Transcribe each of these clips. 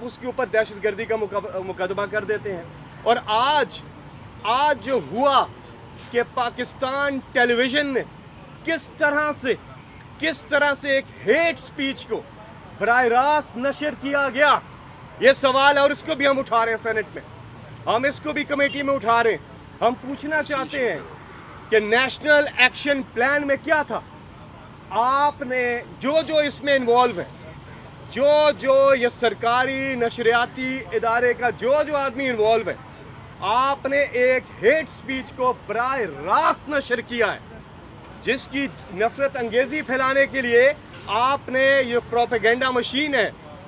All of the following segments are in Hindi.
आप उसके ऊपर दहशतगर्दी का मुकदमा कर देते हैं। और आज जो हुआ कि पाकिस्तान टेलीविज़न ने किस तरह से एक हेट स्पीच को बराह रास्त नशर किया गया, ये सवाल है और इसको भी हम उठा रहे हैं सेनेट में, हम इसको भी कमेटी में उठा रहे हैं। हम पूछना चाहते हैं कि नेशनल एक्शन प्लान में क्या था? आपने जो इसमें इन्वॉल्व है, जो ये सरकारी नशरियाती इदारे का जो आदमी इन्वॉल्व है, आपने एक हेट स्पीच को बराह रास्त नशर किया है, जिसकी नफरत अंगेजी फैलाने के लिए आपने ये प्रोपेगेंडा मशीन है,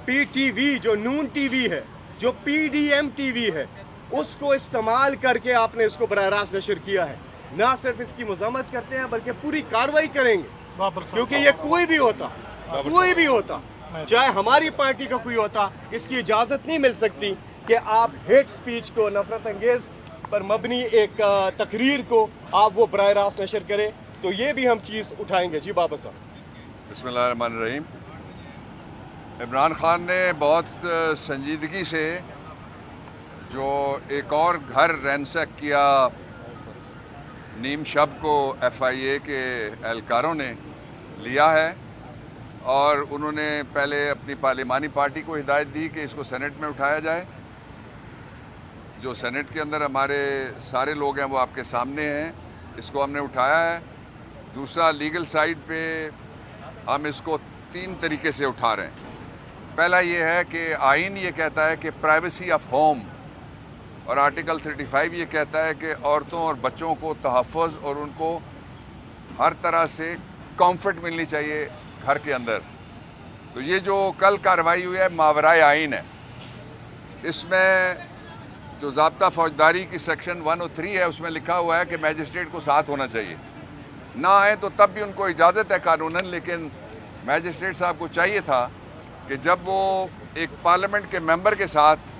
पीटीवी जो नून टीवी है, जो पीडीएम टीवी है, उसको इस्तेमाल करके आपने इसको बराह रास्त नशर किया है। ना सिर्फ इसकी मज़म्मत करते हैं बल्कि पूरी कार्रवाई करेंगे, क्योंकि ये कोई भी होता चाहे हमारी पार्टी का कोई होता, इसकी इजाज़त नहीं मिल सकती कि आप हेट स्पीच को, नफरत अंगेज पर मबनी एक तकरीर को आप वो बराह रास्त नशर करें। तो ये भी हम चीज़ उठाएंगे। जी बाबा साहब। बिस्मिल्लाहिर्रहमानिर्रहीम। इमरान खान ने बहुत संजीदगी से जो एक और घर रैंसैक किया नीम शब को FIA के एहलकारों ने लिया है, और उन्होंने पहले अपनी पार्लिमानी पार्टी को हिदायत दी कि इसको सेनेट में उठाया जाए। जो सेनेट के अंदर हमारे सारे लोग हैं वो आपके सामने हैं, इसको हमने उठाया है। दूसरा, लीगल साइड पे हम इसको 3 तरीके से उठा रहे हैं। पहला ये है कि आइन ये कहता है कि प्राइवेसी ऑफ होम, और आर्टिकल 35 ये कहता है कि औरतों और बच्चों को तहफ़्फ़ुज़ और उनको हर तरह से कंफर्ट मिलनी चाहिए घर के अंदर। तो ये जो कल कार्रवाई हुई है मावराए आइन है। इसमें जो ज़ाब्ता फ़ौजदारी की सेक्शन 103 है उसमें लिखा हुआ है कि मैजिस्ट्रेट को साथ होना चाहिए। ना आए तो तब भी उनको इजाज़त है कानूनन, लेकिन मैजिस्ट्रेट साहब को चाहिए था कि जब वो एक पार्लियामेंट के मेंबर के साथ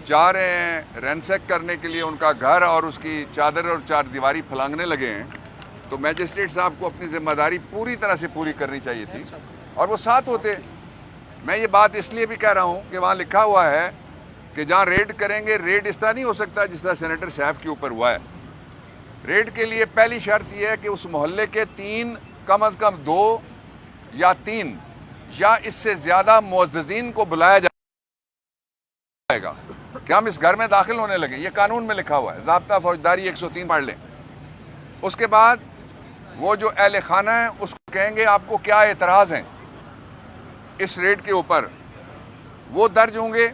जा रहे हैं रैंसैक करने के लिए उनका घर और उसकी चादर और चार दीवारी फलांगने लगे हैं, तो मैजिस्ट्रेट साहब को अपनी जिम्मेदारी पूरी तरह से पूरी करनी चाहिए थी और वो साथ होते। मैं ये बात इसलिए भी कह रहा हूँ कि वहाँ लिखा हुआ है कि जहाँ रेड करेंगे, रेड इस तरह नहीं हो सकता जिस तरह सेनेटर सैफ के ऊपर हुआ है। रेड के लिए पहली शर्त यह है कि उस मोहल्ले के 3 कम अज़ कम 2 या 3 या इससे ज़्यादा मुअज़्ज़िज़ीन को बुलाया जाएगा कि हम इस घर में दाखिल होने लगे। ये कानून में लिखा हुआ है, ज़ाब्ता फ़ौजदारी 103 पढ़ लें। उसके बाद वो जो अहले खाना है उसको कहेंगे आपको क्या एतराज़ हैं इस रेड के ऊपर, वो दर्ज होंगे।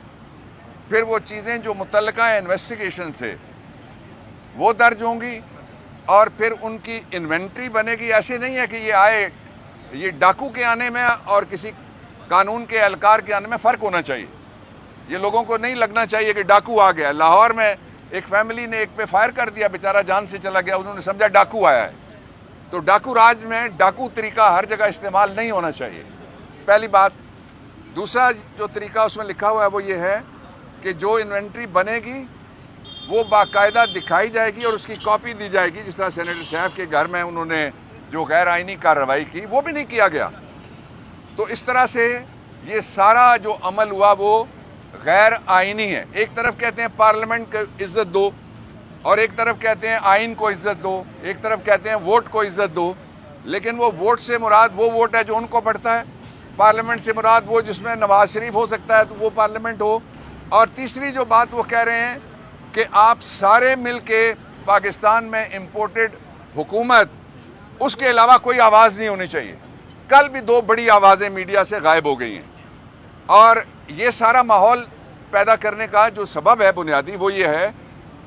फिर वो चीज़ें जो मुतल्लिका है इन्वेस्टिगेशन से वो दर्ज होंगी और फिर उनकी इन्वेंट्री बनेगी। ऐसे नहीं है कि ये आए, ये डाकू के आने में और किसी कानून के एहलकार के आने में फ़र्क होना चाहिए। ये लोगों को नहीं लगना चाहिए कि डाकू आ गया। लाहौर में एक फैमिली ने एक पे फायर कर दिया, बेचारा जान से चला गया, उन्होंने समझा डाकू आया है। तो डाकू राज में डाकू तरीका हर जगह इस्तेमाल नहीं होना चाहिए, पहली बात। दूसरा जो तरीका उसमें लिखा हुआ है वो ये है कि जो इन्वेंट्री बनेगी वो बाकायदा दिखाई जाएगी और उसकी कॉपी दी जाएगी। जिस तरह सेनेटर साहब के घर में उन्होंने जो गैर आइनी कार्रवाई की वो भी नहीं किया गया। तो इस तरह से ये सारा जो अमल हुआ वो गैर आइनी है। एक तरफ कहते हैं पार्लियामेंट को इज्जत दो और एक तरफ कहते हैं आइन को इज्जत दो, एक तरफ कहते हैं वोट को इज्जत दो, लेकिन वो वोट से मुराद वो वोट है जो उनको पड़ता है, पार्लियामेंट से मुराद वो जिसमें नवाज शरीफ हो सकता है तो वो पार्लियामेंट हो। और तीसरी जो बात वो कह रहे हैं कि आप सारे मिल के पाकिस्तान में इम्पोर्टेड हुकूमत, उसके अलावा कोई आवाज़ नहीं होनी चाहिए। कल भी 2 बड़ी आवाज़ें मीडिया से गायब हो गई हैं और ये सारा माहौल पैदा करने का जो सबब है बुनियादी वो ये है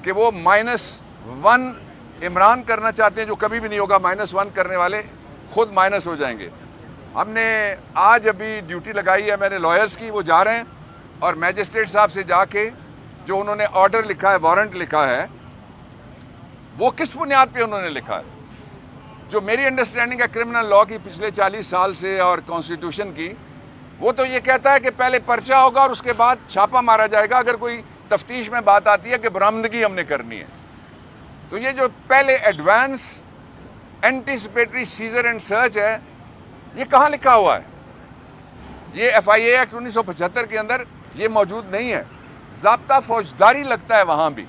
कि वो -1 इमरान करना चाहते हैं, जो कभी भी नहीं होगा। -1 करने वाले खुद माइनस हो जाएंगे। हमने आज अभी ड्यूटी लगाई है मैंने लॉयर्स की, वो जा रहे हैं और मैजिस्ट्रेट साहब से जाके जो उन्होंने ऑर्डर लिखा है, वारंट लिखा है, वो किस बुनियाद पे उन्होंने लिखा है। जो मेरी अंडरस्टैंडिंग है क्रिमिनल लॉ की पिछले 40 साल से और कॉन्स्टिट्यूशन की, वो तो ये कहता है कि पहले पर्चा होगा और उसके बाद छापा मारा जाएगा अगर कोई तफ्तीश में बात आती है कि बरामदगी हमने करनी है। तो ये जो पहले advance anticipatory seizure and search है, ये कहाँ लिखा हुआ है? ये FIA एक्ट 1975 के अंदर ये मौजूद नहीं है। ज़ाब्ता फौजदारी लगता है वहाँ भी।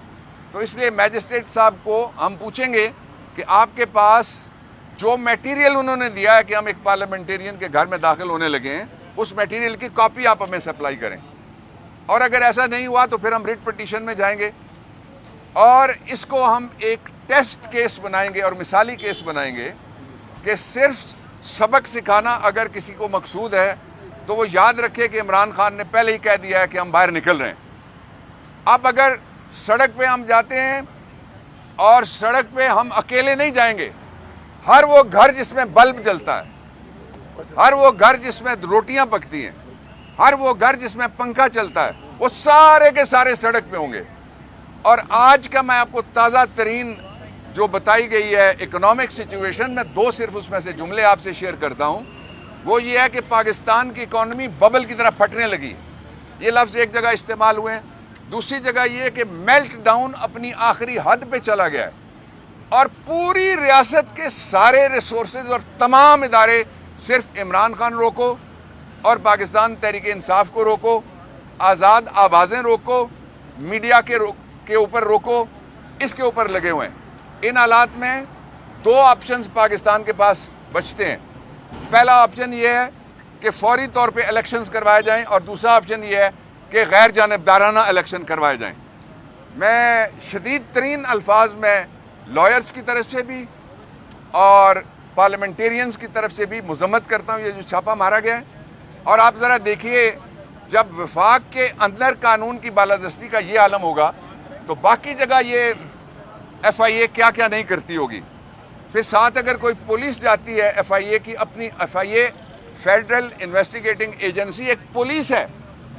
तो इसलिए मैजिस्ट्रेट साहब को हम पूछेंगे कि आपके पास जो मटेरियल उन्होंने दिया है कि हम एक पार्लियामेंटेरियन के घर में दाखिल होने लगे हैं, उस मटेरियल की कॉपी आप हमें सप्लाई करें। और अगर ऐसा नहीं हुआ तो फिर हम रिट पिटीशन में जाएंगे और इसको हम एक टेस्ट केस बनाएंगे और मिसाली केस बनाएंगे कि सिर्फ सबक सिखाना अगर किसी को मकसूद है तो वो याद रखे कि इमरान खान ने पहले ही कह दिया है कि हम बाहर निकल रहे हैं। अब अगर सड़क पे हम जाते हैं और सड़क पे हम अकेले नहीं जाएंगे, हर वो घर जिसमें बल्ब जलता है, हर वो घर जिसमें रोटियां पकती हैं, हर वो घर जिसमें पंखा चलता है, वो सारे के सारे सड़क पे होंगे। और आज का मैं आपको ताज़ा तरीन जो बताई गई है इकोनॉमिक सिचुएशन में, दो सिर्फ उसमें से जुमले आपसे शेयर करता हूँ। वो ये है कि पाकिस्तान की इकॉनमी बबल की तरह फटने लगी। ये लफ्ज़ एक जगह इस्तेमाल हुए हैं, दूसरी जगह ये कि मेल्ट डाउन अपनी आखिरी हद पे चला गया है और पूरी रियासत के सारे रिसोर्सेज और तमाम इदारे सिर्फ इमरान खान रोको और पाकिस्तान तहरीक इंसाफ को रोको, आज़ाद आवाज़ें रोको, मीडिया के ऊपर रोको, इसके ऊपर लगे हुए हैं। इन हालात में दो ऑप्शंस पाकिस्तान के पास बचते हैं। पहला ऑप्शन ये है कि फौरी तौर पे इलेक्शंस करवाए जाएं और दूसरा ऑप्शन ये है कि गैर जानिबदाराना इलेक्शन करवाए जाएं। मैं शदीद तरीन अल्फाज में लॉयर्स की तरफ से भी और पार्लियामेंटेरियंस की तरफ से भी मजम्मत करता हूँ ये जो छापा मारा गया है। और आप ज़रा देखिए, जब वफाक के अंदर कानून की बालादस्ती का ये आलम होगा तो बाकी जगह ये FIA क्या क्या नहीं करती होगी। फिर साथ अगर कोई पुलिस जाती है, FIA की अपनी FIA फेडरल इन्वेस्टिगेटिंग एजेंसी एक पुलिस है,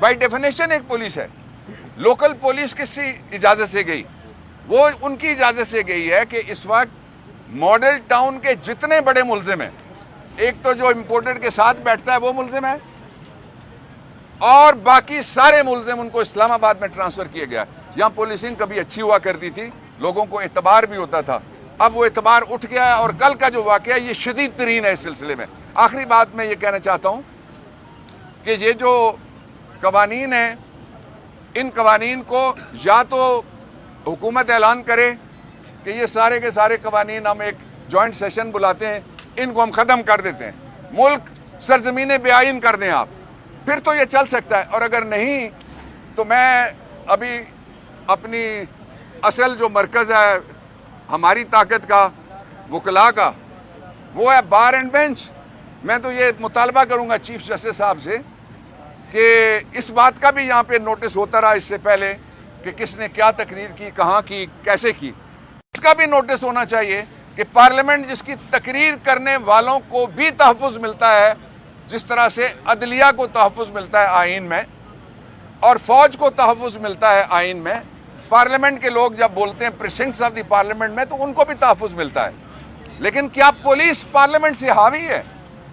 बाय डेफिनेशन एक पुलिस है। लोकल पुलिस किसी इजाज़त से गई? वो उनकी इजाज़त से गई है कि इस वक्त मॉडल टाउन के जितने बड़े मुल्जिम हैं, एक तो जो इम्पोर्टेड के साथ बैठता है वो मुल्जिम है और बाकी सारे मुल्जिम उनको इस्लामाबाद में ट्रांसफ़र किया गया। यहाँ पुलिसिंग कभी अच्छी हुआ करती थी, लोगों को एतबार भी होता था, अब वो एतबार उठ गया है। और कल का जो वाक़या ये शदीद तरीन है इस सिलसिले में। आखिरी बात मैं ये कहना चाहता हूँ कि ये जो कवानीन हैं, इन कवानीन को या तो हुकूमत ऐलान करे कि ये सारे के सारे कवानीन हम एक जॉइंट सेशन बुलाते हैं, इनको हम ख़त्म कर देते हैं, मुल्क सरजमीन बेआइन कर दें आप, फिर तो ये चल सकता है। और अगर नहीं तो मैं अभी अपनी असल जो मरकज़ है हमारी ताकत का, वकला का, वो है बार एंड बेंच। मैं तो ये मुतालबा करूँगा चीफ जस्टिस साहब से कि इस बात का भी यहाँ पे नोटिस होता रहा इससे पहले कि किसने क्या तकरीर की, कहाँ की, कैसे की, इसका भी नोटिस होना चाहिए कि पार्लियामेंट जिसकी तकरीर करने वालों को भी तहफ़्फ़ुज़ मिलता है, जिस तरह से अदलिया को तहफ़्फ़ुज़ मिलता है आइन में और फ़ौज को तहफ़्फ़ुज़ मिलता है आइन में, पार्लियामेंट के लोग जब बोलते हैं प्रेसिडेंट्स ऑफ द पार्लियामेंट में तो उनको भी तहफ़्फ़ुज़ मिलता है। लेकिन क्या पुलिस पार्लियामेंट से हावी है?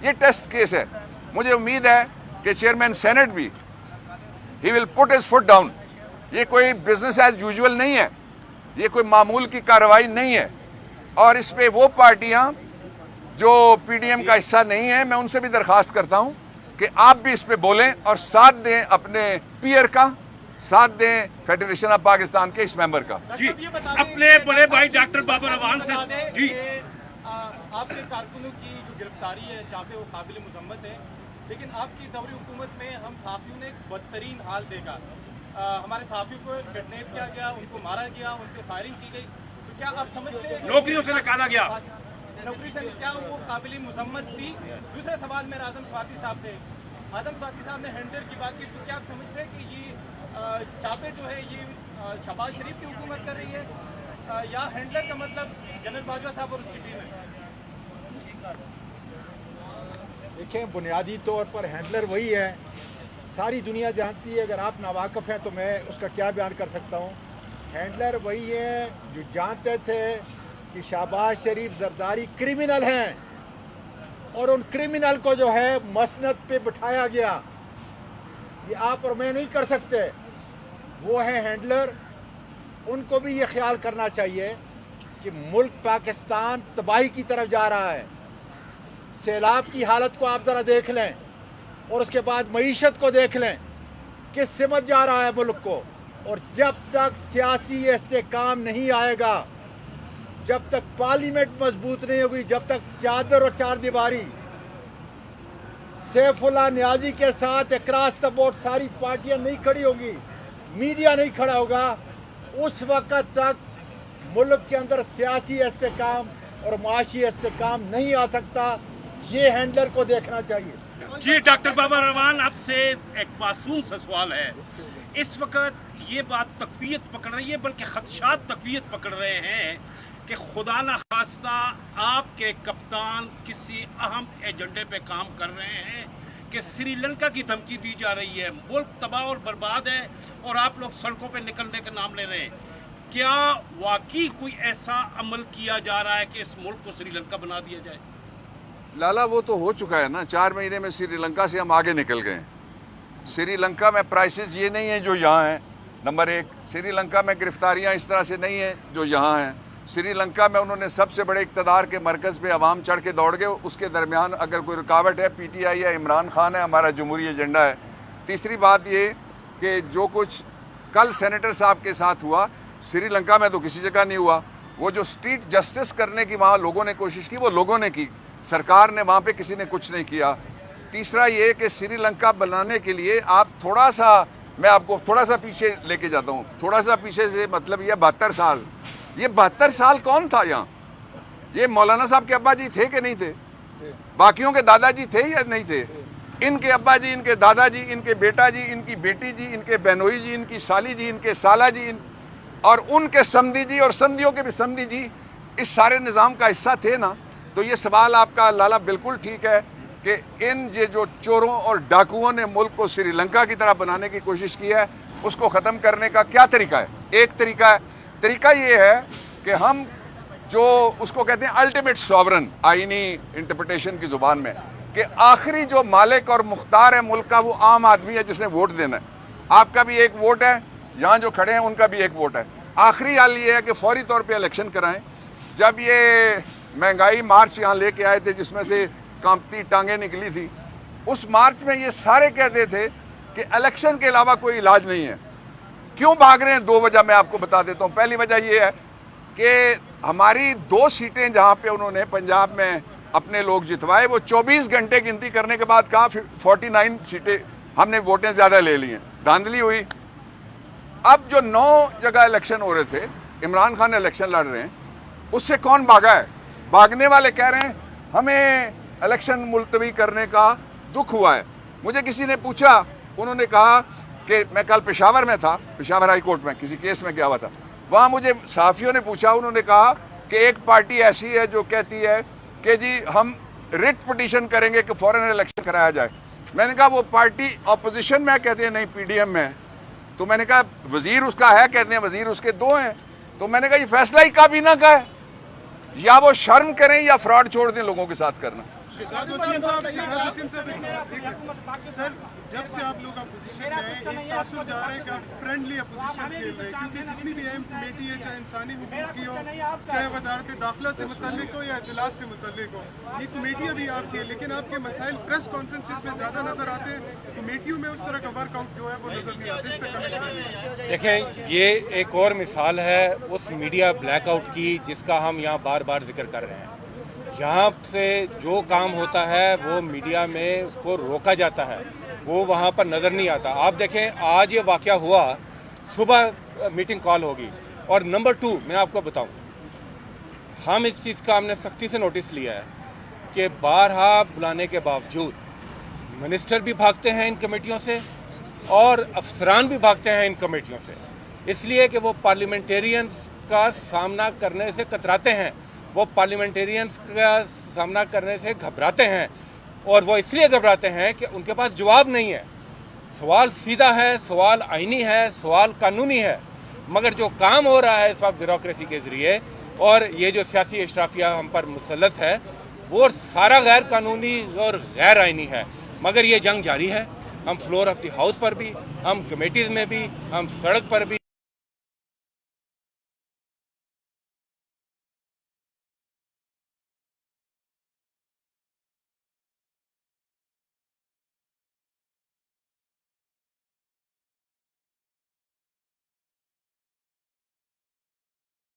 ये टेस्ट केस है। मुझे उम्मीद है कि चेयरमैन सेनेट भी he will put his foot down. ये कोई बिजनेस एज यूजुअल नहीं है, ये कोई मामूल की कार्रवाई नहीं है। और इस पे वो पार्टियां जो PDM का हिस्सा नहीं है, मैं उनसे भी दरख्वास्त करता हूं कि आप भी इस पे बोलें और साथ दें अपने पीयर का, साथ दें फेडरेशन ऑफ पाकिस्तान के इस मेंबर का। जी, अपने बड़े भाई डॉक्टर बाबर अवान से जी, आपके कारकुनों की जो गिरफ्तारी है चाहे वो काबिल मुजम्मत है, लेकिन आपकी दौरी हुकूमत में हम सहाफ़ियों ने एक बदतरीन हाल देखा। हमारे सहाफ़ियों को किडनैप किया गया, उनको मारा गया, उन पर फायरिंग की गई। तो क्या आप समझते हैं नौकरियों से निकाला गया? नौकरी से क्या वो काबिल मुजम्मत थी? दूसरा सवाल मेरा आजम स्वाति साहब से, आजम स्वाति साहब ने हैंडलर की बात की, तो क्या आप समझते हैं कि ये चापे जो है ये शहबाज शरीफ की हुकूमत कर रही है या हैंडलर का मतलब जनरल बाजवा साहब और उसकी टीम है? देखें, बुनियादी तौर पर हैंडलर वही है, सारी दुनिया जानती है। अगर आप नावाकिफ़ हैं तो मैं उसका क्या बयान कर सकता हूँ। हैंडलर वही है जो जानते थे कि शहबाज शरीफ जरदारी क्रिमिनल हैं और उन क्रिमिनल को जो है मसनद पे बिठाया गया। ये आप और मैं नहीं कर सकते, वो है हैंडलर। उनको भी ये ख्याल करना चाहिए कि मुल्क पाकिस्तान तबाही की तरफ जा रहा है। सैलाब की हालत को आप ज़रा देख लें और उसके बाद मईशत को देख लें, किस समझ जा रहा है मुल्क को। और जब तक सियासी इस्तेकाम नहीं आएगा, जब तक पार्लियामेंट मजबूत नहीं होगी, जब तक चादर और चार दीवारी सैफुल्लाह नियाजी के साथ अक्रॉस द बोर्ड सारी पार्टियां नहीं खड़ी होगी, मीडिया नहीं खड़ा होगा, उस वक्त तक मुल्क के अंदर सियासी इस्तेकाम और माशी इस्तेकाम नहीं आ सकता। ये हैंडलर को देखना चाहिए। जी डॉक्टर बाबर रवान, आपसे एक मासूम सा सवाल है। इस वक्त ये बात तकवीयत पकड़ रही है, बल्कि खदशात तकवीयत पकड़ रहे हैं कि खुदा न खास्ता आपके कप्तान किसी अहम एजेंडे पे काम कर रहे हैं कि श्रीलंका की धमकी दी जा रही है, मुल्क तबाह और बर्बाद है और आप लोग सड़कों पे निकलने का नाम ले रहे हैं। क्या वाकई कोई ऐसा अमल किया जा रहा है कि इस मुल्क को श्रीलंका बना दिया जाए? लाला, वो तो हो चुका है ना। 4 महीने में श्रीलंका से हम आगे निकल गए। श्रीलंका में प्राइसेस ये नहीं है जो यहाँ हैं, नंबर 1। श्रीलंका में गिरफ्तारियाँ इस तरह से नहीं है जो यहाँ हैं। श्रीलंका में उन्होंने सबसे बड़े इक़्तिदार के मरकज़ पे अवाम चढ़ के दौड़ गए। उसके दरमियान अगर कोई रुकावट है, PTI है, इमरान खान है, हमारा जमहूरी एजेंडा है। तीसरी बात ये कि जो कुछ कल सेनेटर साहब के साथ हुआ, श्रीलंका में तो किसी जगह नहीं हुआ। वो जो स्ट्रीट जस्टिस करने की वहाँ लोगों ने कोशिश की, वो लोगों ने की, सरकार ने वहाँ पे किसी ने कुछ नहीं किया। तीसरा ये कि श्रीलंका बनाने के लिए आप थोड़ा सा, मैं आपको थोड़ा सा पीछे लेके जाता हूँ। थोड़ा सा पीछे से मतलब ये 72 साल, ये 72 साल कौन था यहाँ? ये मौलाना साहब के अब्बा जी थे कि नहीं थे? बाकियों के दादाजी थे या नहीं थे? इनके अब्बा जी, इनके दादाजी, इनके बेटा जी, इनकी बेटी जी, इनके बहनोई जी, इनकी साली जी, इनके साला जी, और उनके समधी जी और समधियों के भी समधी जी इस सारे निज़ाम का हिस्सा थे ना। तो ये सवाल आपका लाला बिल्कुल ठीक है कि इन ये जो चोरों और डाकुओं ने मुल्क को श्रीलंका की तरह बनाने की कोशिश की है, उसको ख़त्म करने का क्या तरीका है? एक तरीका ये है कि हम जो उसको कहते हैं अल्टीमेट सॉवरन, आईनी इंटरप्रिटेशन की ज़ुबान में, कि आखिरी जो मालिक और मुख्तार है मुल्क का वो आम आदमी है जिसने वोट देना है। आपका भी एक वोट है, यहाँ जो खड़े हैं उनका भी एक वोट है। आखिरी हाल ये है कि फौरी तौर पे इलेक्शन कराएं। जब ये महंगाई मार्च यहाँ लेके आए थे जिसमें से कांपती टांगें निकली थी, उस मार्च में ये सारे कहते थे कि इलेक्शन के अलावा कोई इलाज नहीं है। क्यों भाग रहे हैं? 2 वजह मैं आपको बता देता हूँ। पहली वजह ये है कि हमारी 2 सीटें जहाँ पे उन्होंने पंजाब में अपने लोग जितवाए, वो 24 घंटे गिनती करने के बाद कहा 49 सीटें हमने वोटें ज़्यादा ले ली हैं, धांधली हुई। अब जो 9 जगह इलेक्शन हो रहे थे, इमरान खान इलेक्शन लड़ रहे हैं, उससे कौन भागा है? भागने वाले कह रहे हैं हमें इलेक्शन मुलतवी करने का दुख हुआ है। मुझे किसी ने पूछा, उन्होंने कहा कि मैं कल पेशावर में था, पेशावर हाई कोर्ट में किसी केस में गया हुआ था, वहाँ मुझे सहाफ़ियों ने पूछा, उन्होंने कहा कि एक पार्टी ऐसी है जो कहती है कि जी हम रिट पिटीशन करेंगे कि फ़ौरन इलेक्शन कराया जाए। मैंने कहा वो पार्टी अपोजिशन में, कहते हैं नहीं PDM में है। तो मैंने कहा वज़ीर उसका है, कहते हैं वज़ीर उसके 2 हैं। तो मैंने कहा ये फैसला ही काबीना का है, या वो शर्म करें या फ्रॉड छोड़ दें लोगों के साथ करना। सर, जब से आप लोग अपोजिशन में हैं, एक तासुर जा रहा है कि आप फ्रेंडली अपोजिशन खेल रहे हैं, क्योंकि जितनी भी अहम कमेटी है, चाहे इंसानी हुकूक की हो, चाहे वजारत दाखिला से मुतल्लिक हो या इत्तलात से मुतल्लिक हो, ये कमेटियाँ भी आपकी है, लेकिन आपके मसाइल प्रेस कॉन्फ्रेंसेस में ज़्यादा नज़र आते हैं, कमेटियों में उस तरह का वर्कआउट जो है वो नज़र नहीं आता। इस पर कमेटी देखें, ये एक और मिसाल है उस मीडिया ब्लैकआउट की जिसका हम यहाँ बार बार जिक्र कर रहे हैं। यहाँ से जो काम होता है वो मीडिया में उसको रोका जाता है, वो वहाँ पर नज़र नहीं आता। आप देखें, आज ये वाक़या हुआ, सुबह मीटिंग कॉल होगी। और नंबर 2 मैं आपको बताऊँ, हम इस चीज़ का हमने सख्ती से नोटिस लिया है कि बारहा बुलाने के बावजूद मिनिस्टर भी भागते हैं इन कमेटियों से और अफसरान भी भागते हैं इन कमेटियों से, इसलिए कि वो पार्लियामेंटेरियंस का सामना करने से कतराते हैं, वो पार्लियामेंटेरियंस का सामना करने से घबराते हैं। और वो इसलिए घबराते हैं कि उनके पास जवाब नहीं है। सवाल सीधा है, सवाल आईनी है, सवाल कानूनी है, मगर जो काम हो रहा है इस वक्त ब्यूरोक्रेसी के ज़रिए और ये जो सियासी इशराफिया हम पर मुसल्लत है, वो सारा गैर कानूनी और गैर आईनी है। मगर ये जंग जारी है। हम फ्लोर ऑफ द हाउस पर भी, हम कमेटीज़ में भी, हम सड़क पर भी